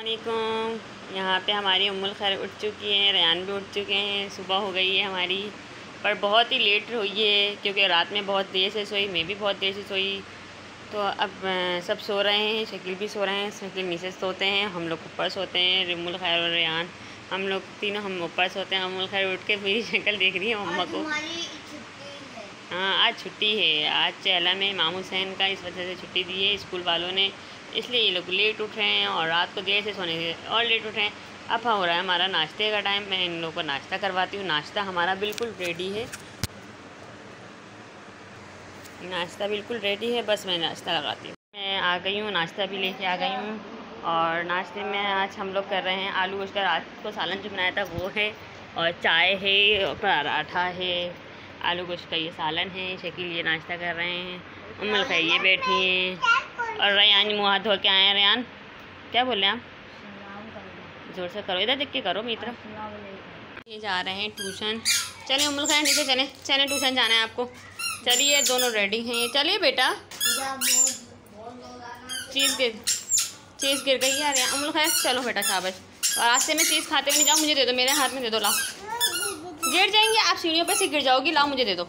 अस्सलामुअलैकुम। यहाँ पे हमारी उम्मुल खैर उठ चुकी हैं, रेयान भी उठ चुके हैं। सुबह हो गई है हमारी, पर बहुत ही लेट हुई है क्योंकि रात में बहुत देर से सोई, मैं भी बहुत देर से सोई। तो अब सब सो रहे हैं, शकील भी सो रहे हैं। शकील नीचे सोते हैं, हम लोग ऊपर सोते हैं। उम्मुल खैर और रेयान हम लोग तीनों हम ऊपर सोते हैं। उम्मुल खैर उठ के मेरी शक्ल देख रही है मम्मा को। हाँ, आज छुट्टी है। आज चहला में इमाम हुसैन का इस वजह से छुट्टी दी है स्कूल वालों ने, इसलिए ये लोग लेट उठ रहे हैं और रात को देर से सोने से और लेट उठ रहे हैं। अब हो रहा है हमारा नाश्ते का टाइम। मैं इन लोगों को नाश्ता करवाती हूँ। नाश्ता हमारा बिल्कुल रेडी है, नाश्ता बिल्कुल रेडी है, बस मैं नाश्ता लगाती हूँ। मैं आ गई हूँ, नाश्ता भी लेके आ गई हूँ। और नाश्ते में आज हम लोग कर रहे हैं आलू गोश्त का रात को सालन जो बनाया था वो है, और चाय है, पराठा है, आलू गोश्त का ये सालन है। शकील ये नाश्ता कर रहे हैं, उम्मुल खैर ये बैठी हैं, और रेयान मुँह हाथ धो के आए हैं। रेयान क्या बोल रहे हैं आप? ज़ोर से करो, इधर देख के करो मेरी तरफ। ये जा रहे हैं ट्यूशन। चलिए उम्मुल खैर नीचे चलें, चलें ट्यूशन जाना है आपको। चलिए दोनों रेडी हैं, चलिए बेटा। चीज़ गिर गई है यार। उम्मुल खैर चलो बेटा शाबाश। और रास्ते में चीज़ खाते हुए नहीं जाओ, मुझे दे दो, मेरे हाथ में दे दो, लाओ। गिर जाएंगे आप, सीढ़ियों पे से गिर जाओगी, लाओ मुझे दे दो।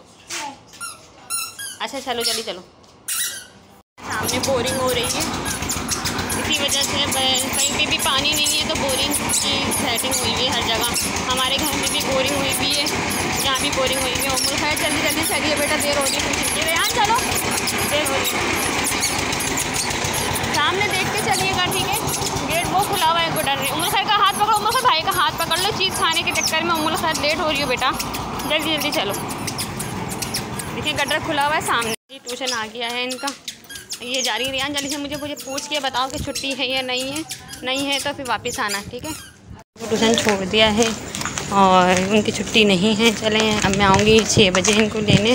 अच्छा चलो जल्दी चलो। सामने बोरिंग हो रही है, इसी वजह से कहीं पे भी पानी नहीं है तो बोरिंग की सेटिंग हुई है हर जगह। हमारे घर में भी बोरिंग हुई हुई है, यहाँ भी बोरिंग हुई है। उम्मुल खैर जल्दी जल्दी चलिए बेटा, देर हो रही है। यहाँ चलो, देर हो रही है। सामने देख के चलिएगा, ठीक है? गेट वो खुला हुआ है, को डर रही। उम्मुल खैर का हाथ पकड़ो, उम्मुल खैर भाई का हाथ पकड़ लो। चीज़ खाने के चक्कर में उम्मुल खैर लेट हो रही हो बेटा, जल्दी जल्दी चलो। देखिए गटर खुला हुआ है सामने। ट्यूशन आ गया है इनका, ये जा रही है। रेयान जल्दी से मुझे पूछ के बताओ कि छुट्टी है या नहीं है। नहीं है तो फिर वापस आना, ठीक है? ट्यूशन छोड़ दिया है और उनकी छुट्टी नहीं है। चलें अब मैं आऊँगी 6 बजे इनको लेने।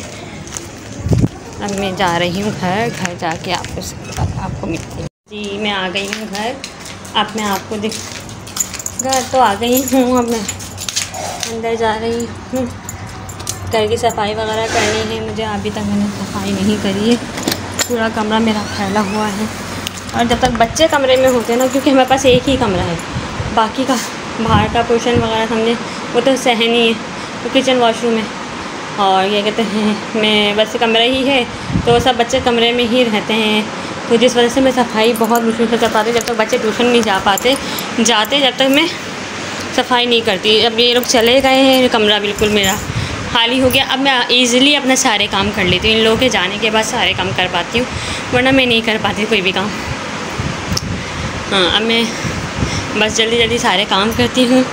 अब मैं जा रही हूँ घर जाके आपको मिलती हूँ। जी मैं आ गई हूँ घर। अब मैं आपको घर तो आ गई हूँ। अब मैं अंदर जा रही हूँ, घर की सफाई वगैरह करनी है मुझे। अभी तक मैंने सफाई नहीं करी है, पूरा कमरा मेरा फैला हुआ है। और जब तक बच्चे कमरे में होते हैं ना, क्योंकि हमारे पास एक ही कमरा है, बाकी का बाहर का पोर्शन वगैरह समझे वो तो सहनी है, वो किचन वॉशरूम है, और ये कहते हैं मैं बस कमरा ही है, तो सब बच्चे कमरे में ही रहते हैं। तो जिस वजह से मैं सफाई बहुत मुश्किल से कर पाती। जब तक बच्चे ट्यूशन नहीं जा पाते जब तक मैं सफाई नहीं करती। अब ये लोग चले गए हैं, कमरा बिल्कुल मेरा खाली हो गया। अब मैं ईज़िली अपने सारे काम कर लेती हूँ। इन लोगों के जाने के बाद सारे काम कर पाती हूँ, वरना मैं नहीं कर पाती कोई भी काम। हाँ, अब मैं बस जल्दी जल्दी सारे काम करती हूँ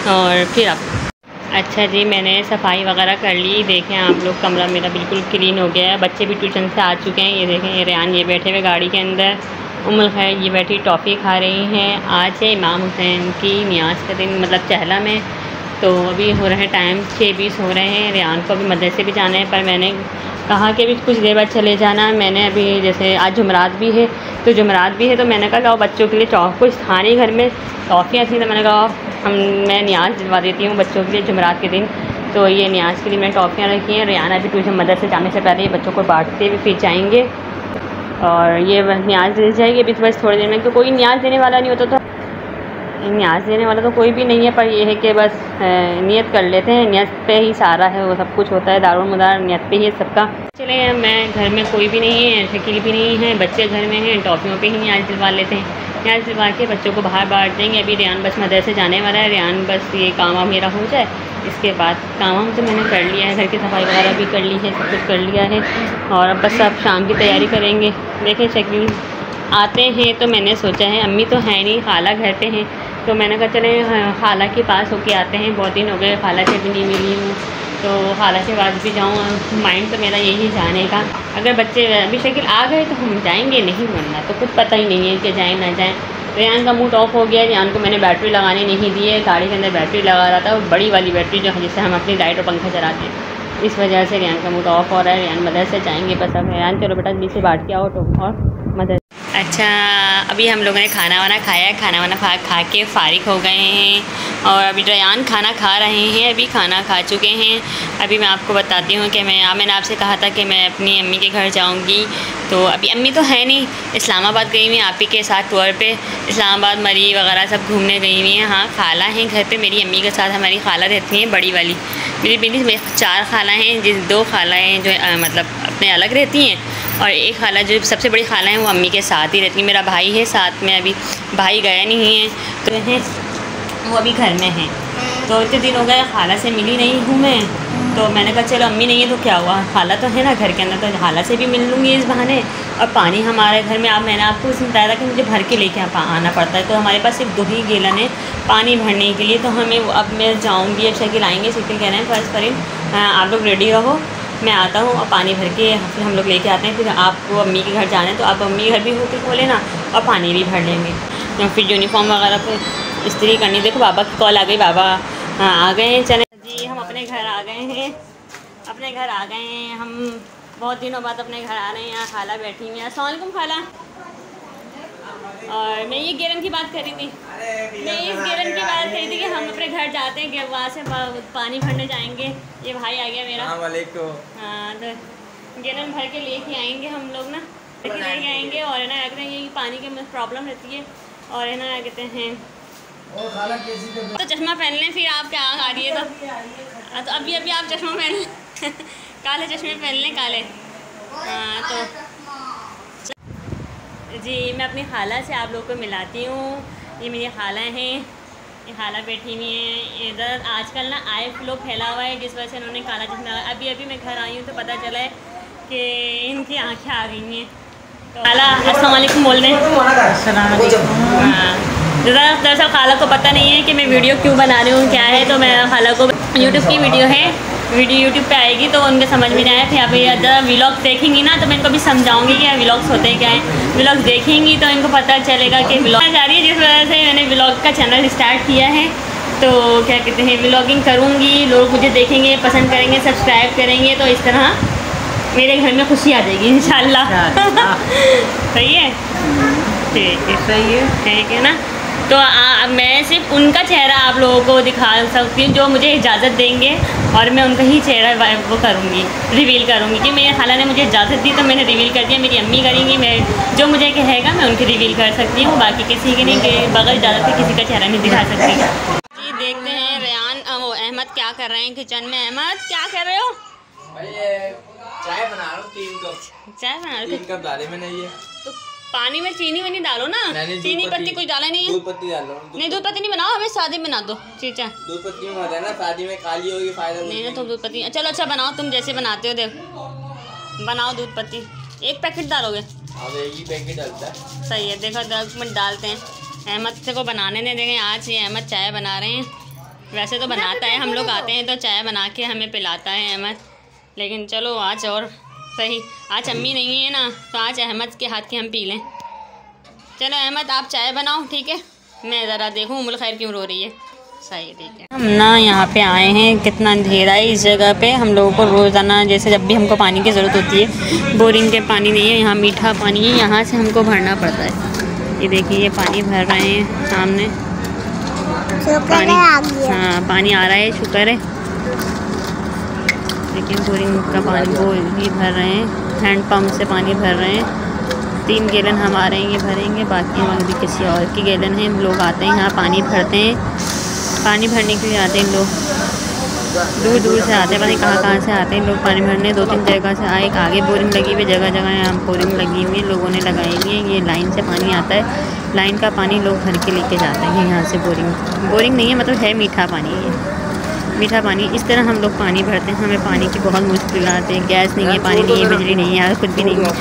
और फिर अब अच्छा जी मैंने सफाई वगैरह कर ली। देखें आप लोग, कमरा मेरा बिल्कुल क्लीन हो गया है। बच्चे भी ट्यूशन से आ चुके हैं। ये देखें, ये रेयान ये बैठे हुए गाड़ी के अंदर, उम्मुल खैर ये बैठी टॉफ़ी खा रही हैं। आज है इमाम हुसैन की नियाज़ का दिन, मतलब चहला में। तो अभी हो रहे हैं टाइम 6:20 हो रहे हैं। रेयान को अभी मदरसे भी जाना है, पर मैंने कहा कि अभी कुछ देर बाद चले जाना। मैंने अभी जैसे आज जुमरात भी है, तो मैंने कहा लाओ बच्चों के लिए कुछ था नहीं घर में, टॉफ़ियाँ थी, तो मैंने कहा मैं नियाज़ दिलवा देती हूँ बच्चों के लिए जुमरात के दिन। तो ये नियाज़ के लिए मैंने टॉफ़ियाँ रखी हैं। रेयान अभी ट्यूशन मदरसे जाने से पहले ये बच्चों को बांटते हुए फिर जाएंगे, और ये नियाज़ दे जाएगी अभी बस थोड़ी देर में। तो कोई नियाज़ देने वाला नहीं होता, तो नियाज़ देने वाला तो कोई भी नहीं है, पर यह है कि बस नियत कर लेते हैं। नियत पे ही सारा है, वो सब कुछ होता है, दारुल मदार नियत पे ही है सबका। चले मैं घर में कोई भी नहीं है, शकील भी नहीं है, बच्चे घर में हैं, टॉफ़ियों पे ही नियाज़ दिलवा लेते हैं। नियाज़ दिलवा के बच्चों को बाहर बांट देंगे। अभी रेयान बस मदरसे जाने वाला है। रेयान बस ये काम मेरा हो जाए, इसके बाद काम तो मैंने कर लिया है, घर की सफाई वगैरह भी कर ली है, सब कुछ कर लिया है। और अब बस अब शाम की तैयारी करेंगे। देखें शकील आते हैं तो मैंने सोचा है, अम्मी तो है नहीं, खाला घर पे हैं, तो मैंने कहा चले खाला के पास होके आते हैं। बहुत दिन हो गए खाला से भी नहीं मिली हूँ, तो खाला के पास भी जाऊँ। माइंड तो मेरा यही जाने का। अगर बच्चे अभी शकील आ गए तो हम जाएंगे, नहीं वरना तो कुछ पता ही नहीं है कि जाएँ ना जाएँ। रेयान का मूड ऑफ हो गया। रेयान को मैंने बैटरी लगाने नहीं दी है, गाड़ी के अंदर बैटरी लगा रहा था, वो बड़ी वाली बैटरी जो है जिससे हम अपनी लाइट और पंखा चलाते हैं। इस वजह से रेयान का मूड ऑफ हो रहा है। रेयान मदरसे जाएंगे बस। अब रेयान चलो बेटा नीचे बांट के आओ तो और मदर। अच्छा अभी हम लोगों ने खाना वाना खाया है, खाना वाना खा के फ़ारिग हो गए हैं। और अभी रयान खाना खा रहे हैं, अभी खाना खा चुके हैं। अभी मैं आपको बताती हूँ कि मैंने आपसे कहा था कि मैं अपनी अम्मी के घर जाऊँगी, तो अभी अम्मी तो है नहीं, इस्लामाबाद गई हुई हैं आप ही के साथ टूर पे। इस्लामाबाद, मरी वगैरह सब घूमने गई हुई हैं। हाँ, खाला हैं घर पे मेरी अम्मी के साथ। हमारी खाला रहती हैं बड़ी वाली, मेरी 4 खाला हैं, जिस 2 खाला हैं जो मतलब अपने अलग रहती हैं, और एक खाला जो सबसे बड़ी खाला है वो अम्मी के साथ ही रहती है। मेरा भाई है साथ में, अभी भाई गया नहीं है तो हैं वो अभी घर में हैं। तो इतने दिन हो गए खाला से मिली नहीं हूँ मैं, तो मैंने कहा चलो अम्मी नहीं है तो क्या हुआ, खाला तो है ना घर के अंदर, तो खाला से भी मिल लूँगी इस बहाने। और पानी हमारे घर में मैंने आपको इसमें बताया था कि मुझे भर के लेके आना पड़ता है, तो हमारे पास सिर्फ 2 ही गैलन है पानी भरने के लिए। तो हमें अब मैं जाऊँगी, अब शकील आएँगे, शकील कह रहे हैं फ़र्ज़ फरीन आप लोग रेडी रहो, मैं आता हूँ और पानी भर के फिर हम लोग लेके आते हैं। फिर आपको अम्मी के घर जाना है तो आप अम्मी घर भी होके खोले ना और पानी भी भर लेंगे। तो फिर यूनिफॉर्म वगैरह पे इस्त्री करनी। देखो बाबा की कॉल आ गई, बाबा आ गए हैं। चले जी, हम अपने घर आ गए हैं, अपने घर आ गए हैं। हम बहुत दिनों बाद अपने घर आ रहे हैं। यहाँ खाला बैठी हुई हैं। अस्सलाम वालेकुम खाला। और मैं ये गेरन की बात कर रही थी, मैं इस गेरन की बात कर रही थी कि हम अपने घर जाते हैं कि वहाँ से पानी भरने जाएंगे। ये भाई आ गया मेरा। हाँ, तो गेरन भर के लेके आएंगे हम लोग ना, लेके आएंगे। और है ना कहते हैं ये पानी की प्रॉब्लम रहती है, और है ना कहते हैं तो चश्मा पहन लें फिर आप क्या आ रही है तो अभी आप चश्मा पहन लें काले चश्मे पहन लें काले। हाँ, तो जी मैं अपनी खाला से आप लोगों को मिलाती हूँ। ये मेरी खाला हैं, ये खाला बैठी हुई हैं इधर। आजकल ना आई फ्लो फैला हुआ है, जिस वजह से इन्होंने काला चश्मा। अभी मैं घर आई हूँ तो पता चला है कि इनकी आँखें आ गई हैं। तो खाला अस्सलाम वालेकुम बोल रहे हैं। हाँ, दरअसल खाला को पता नहीं है कि मैं वीडियो क्यों बना रही हूँ, क्या है। तो मैं खाला को यूट्यूब की वीडियो है, वीडियो यूट्यूब पे आएगी तो उनके समझ में नहीं आया। फिर अभी ज़रा व्लॉग देखेंगी ना तो मैं इनको भी समझाऊंगी कि व्लॉग्स होते हैं क्या है। व्लॉग्स देखेंगी तो इनको पता चलेगा कि व्लॉग जा रही है, जिस वजह से मैंने व्लॉग का चैनल स्टार्ट किया है। तो क्या कहते हैं, व्लॉगिंग करूँगी, लोग मुझे देखेंगे, पसंद करेंगे, सब्सक्राइब करेंगे, तो इस तरह मेरे घर में खुशी आ जाएगी इंशाल्लाह। सही है, ठीक है, सही है, ठीक है ना। तो मैं सिर्फ उनका चेहरा आप लोगों को दिखा सकती हूँ जो मुझे इजाज़त देंगे, और मैं उनका ही चेहरा वो करूँगी, रिवील करूँगी। कि मेरे खाला ने मुझे इजाज़त दी तो मैंने रिवील कर दिया। मेरी अम्मी करेंगी, मैं जो मुझे कहेगा मैं उनकी रिवील कर सकती हूँ, बाकी किसी की नहीं, कि बगैर इजाज़त के किसी का चेहरा नहीं दिखा सकती। जी देखते हैं रेयान वो अहमद क्या कर रहे हैं किचन में। अहमद क्या कर रहे हो? चाय बना रहा हूँ, 3 कप। चाय बना रहे हो? 3 कप डाले मैंने ये। तो पानी में चीनी वनी डालो ना, चीनी पत्ती कुछ डाला नहीं है। दूध पत्ती डाल लो। नहीं दूध पत्ती नहीं बनाओ, हमें शादी बना दो। ठीक है, दूध पत्ती में होता है ना, शादी में काली होगी फायदा नहीं ना। तो दूध पत्ती चलो अच्छा बनाओ, तुम जैसे बनाते हो देखो, बनाओ दूध पत्ती। 1 पैकेट डालोगे? अब 1 ही पैकेट डालता है। सही है, देखो 10 मिनट डालते हैं। अहमद से को बनाने नहीं देंगे आज, ये अहमद चाय बना रहे हैं। वैसे तो बनाता है, हम लोग आते हैं तो चाय बना के हमें पिलाता है अहमद, लेकिन चलो आज और सही, आज अम्मी नहीं है ना तो आज अहमद के हाथ की हम पी लें। चलो अहमद आप चाय बनाओ, ठीक है, मैं ज़रा देखूँ उम्मुल खैर क्यों रो रही है। सही है, ठीक है। हम ना यहाँ पे आए हैं, कितना अंधेरा है इस जगह पे। हम लोगों को रोज़ाना जैसे जब भी हमको पानी की ज़रूरत होती है, बोरिंग के पानी नहीं है, यहाँ मीठा पानी है, यहाँ से हमको भरना पड़ता है। ये देखिए ये पानी भर रहे हैं सामने, पानी हाँ पानी आ रहा है, शुक्र है। लेकिन बोरिंग का पानी वो ही भर रहे हैं, हैंड पंप से पानी भर रहे हैं। 3 गैलन हम आ रहे हैं, ये भरेंगे, बाकी हम अभी किसी और की गैलन है। लोग आते हैं यहाँ पानी भरते हैं, पानी भरने के लिए आते हैं लोग, दूर दूर से आते हैं, पता नहीं कहाँ से आते हैं लोग पानी भरने। 2-3 जगह से आए, एक आगे बोरिंग लगी हुई, जगह जगह यहाँ बोरिंग लगी हुई है, लोगों ने लगाई हुई है। ये लाइन से पानी आता है, लाइन का पानी लोग भर के लेके जाते हैं यहाँ से। बोरिंग नहीं है, मतलब है मीठा पानी है, मीठा पानी। इस तरह हम लोग पानी भरते हैं। हमें पानी की बहुत मुश्किल आती है, गैस नहीं है, पानी नहीं है, बिजली नहीं है, कुछ भी नहीं है,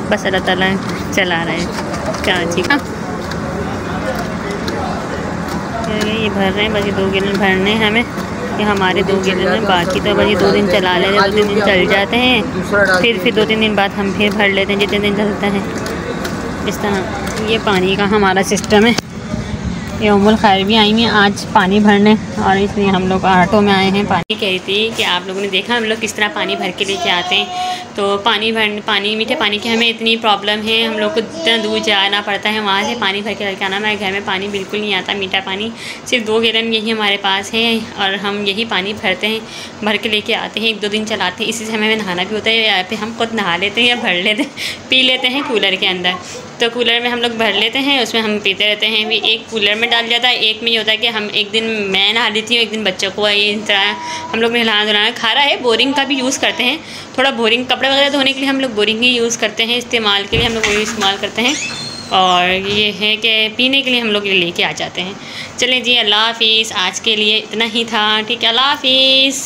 बस अल्लाह ताला चला रहा है कराची का। ये भर रहे हैं, बस ये 2 गैलन भरने हैं हमें, ये हमारे 2 गैलन हैं, बाकी तो बस ये 2 दिन चला लेते हैं, 2-3 दिन चल जाते हैं, फिर 2-3 दिन बाद हम फिर भर लेते हैं जितने दिन चलता है। इस तरह ये पानी का हमारा सिस्टम है। ये उम्मुल खैर भी आई हैं आज पानी भरने, और इसलिए हम लोग ऑटो में आए हैं। पानी कह रही थी कि आप लोगों ने देखा हम लोग किस तरह पानी भर के लेके आते हैं। तो पानी मीठे पानी की हमें इतनी प्रॉब्लम है, हम लोग को इतना दूर जाना पड़ता है वहाँ से पानी भर के लेके आना। हमारे घर में पानी बिल्कुल नहीं आता, मीठा पानी सिर्फ 2 गैलन यही हमारे पास है, और हम यही पानी भरते हैं, भर के लेके आते हैं, 1-2 दिन चलाते हैं। इसी से हमें नहाना भी होता है, या फिर हम खुद नहा लेते हैं या भर लेते हैं, पी लेते हैं कूलर के अंदर। तो कूलर में हम लोग भर लेते हैं, उसमें हम पीते रहते हैं। भी एक कूलर में डाल जाता है, एक में ये होता है कि हम एक दिन मैं नहा लेती हूँ, एक दिन बच्चों को, ये इस तरह हम लोग नहलाना धुलाना। खारा है, बोरिंग का भी यूज़ करते हैं, थोड़ा बोरिंग कपड़े वगैरह धोने के लिए हम लोग बोरिंग ही यूज़ करते हैं, इस्तेमाल के लिए हम लोग वही इस्तेमाल करते हैं। और ये है कि पीने के लिए हम लोग ये लेके आ जाते हैं। चलें जी, अल्लाह हाफिज़। आज के लिए इतना ही था, ठीक है, अल्लाह हाफिज़।